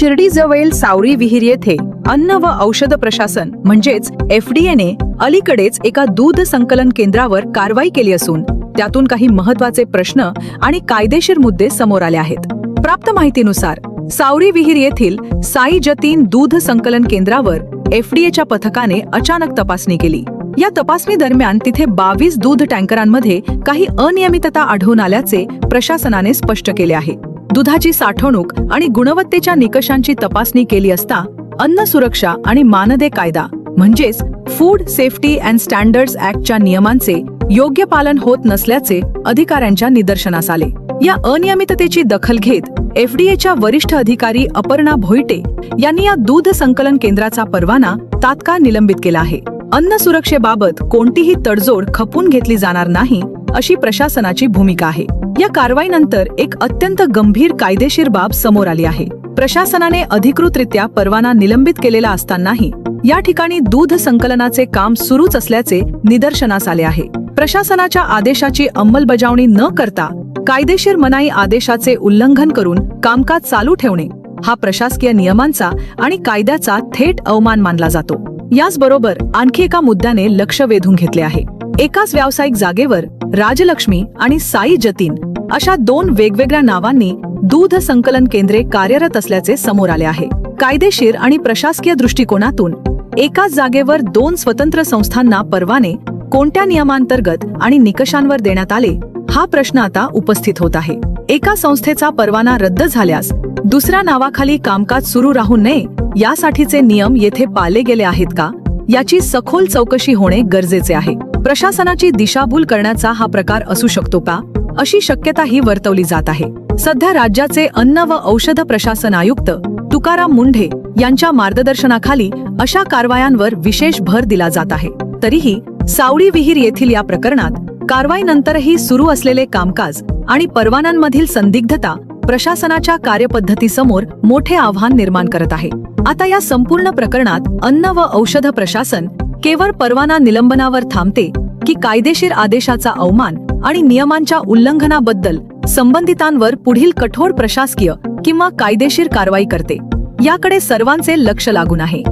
शिर्डीजवळील सावरी विहीर येथे अन्न व औषध प्रशासन म्हणजेच एफडीएने अलीकडेच एका दूध संकलन केंद्रावर कारवाई केली असून त्यातून काही महत्त्वाचे प्रश्न आणि कायदेशीर मुद्दे समोर आले आहेत। प्राप्त माहितीनुसार सावरी विहीर येथील साई जतीन दूध संकलन केंद्रावर एफडीएच्या पथकाने अचानक तपासणी केली। या तपासणी दरम्यान तिथे 22 दूध टँकरांमध्ये काही अनियमितता आढळून आल्याचे प्रशासनाने स्पष्ट केले आहे। दुधाची साठवणूक आणि गुणवत्तेच्या निकषांची तपासणी केली असता अन्न सुरक्षा आणि मानदे कायदा म्हणजेच फूड सेफ्टी अँड स्टँडर्ड्स ऍक्टच्या नियमांचे योग्य पालन होत नसल्याचे अधिकाऱ्यांच्या निदर्शनास आले। या अनियमिततेची दखल घेत एफडीएच्या वरिष्ठ अधिकारी अपर्णा भोईटे यांनी या दूध संकलन केंद्राचा परवाना तात्काळ निलंबित केला आहे। अन्न सुरक्षेबाबत कोणतीही तडजोड खपून घेतली जाणार नाही अशी प्रशासनाची भूमिका आहे। या कारवाईनंतर एक अत्यंत गंभीर कायदेशीर बाब समोर आली आहे। प्रशासनाने अधिकृतरित्या परवाना निलंबित केलेला असतानाही या ठिकाणी दूध संकलनाचे काम सुरूच असल्याचे निदर्शनास आले आहे। प्रशासनाच्या आदेशाची अंमलबजावणी न करता कायदेशीर मनाई आदेशाचे उल्लंघन करून कामकाज चालू ठेवणे हा प्रशासकीय नियमांचा आणि कायद्याचा थेट अवमान मानला जातो। याचबरोबर आणखी एका मुद्द्याने लक्ष वेधून घेतले आहे। एकाच व्यावसायिक जागेवर राजलक्ष्मी आणि साई जतीन अशा 2 वेगवेगळ्या नावांनी दूध संकलन केंद्रे कार्यरत असल्याचे समोर आले आहे। कायदेशीर आणि प्रशासकीय दृष्टिकोनातून एकाच जागेवर 2 स्वतंत्र संस्थांना परवाने कोणत्या नियमांतर्गत आणि निकषांवर देण्यात आले हा प्रश्न आता उपस्थित होत आहे। एका संस्थेचा परवाना रद्द झाल्यास दुसऱ्या नावाखाली कामकाज सुरू राहू नये यासाठीचे नियम येथे पाळले गेले आहेत का याची सखोल चौकशी होणे गरजेचे आहे। प्रशासनाची दिशाभूल करण्याचा हा प्रकार असू शकतो का अशी शक्यताही वर्तवली जात आहे। सध्या राज्याचे अन्न व औषध प्रशासन आयुक्त तुकाराम मुंढे यांच्या मार्गदर्शनाखाली अशा कारवायांवर विशेष भर दिला जात आहे। तरीही सावरी विहीर येथील या प्रकरणात कारवाईनंतरही सुरू असलेले कामकाज आणि परवान्यांमधील संदिग्धता प्रशासनाच्या कार्यपद्धतीसमोर मोठे आव्हान निर्माण करत आहे। आता या संपूर्ण प्रकरणात अन्न व औषध प्रशासन केवळ परवाना निलंबनावर थांबते की कायदेशीर आदेशाचा अवमान आणि नियमांच्या उल्लंघनाबद्दल संबंधितांवर पुढील कठोर प्रशासकीय किंवा कायदेशीर कारवाई करते याकडे सर्वांचे लक्ष लागून आहे।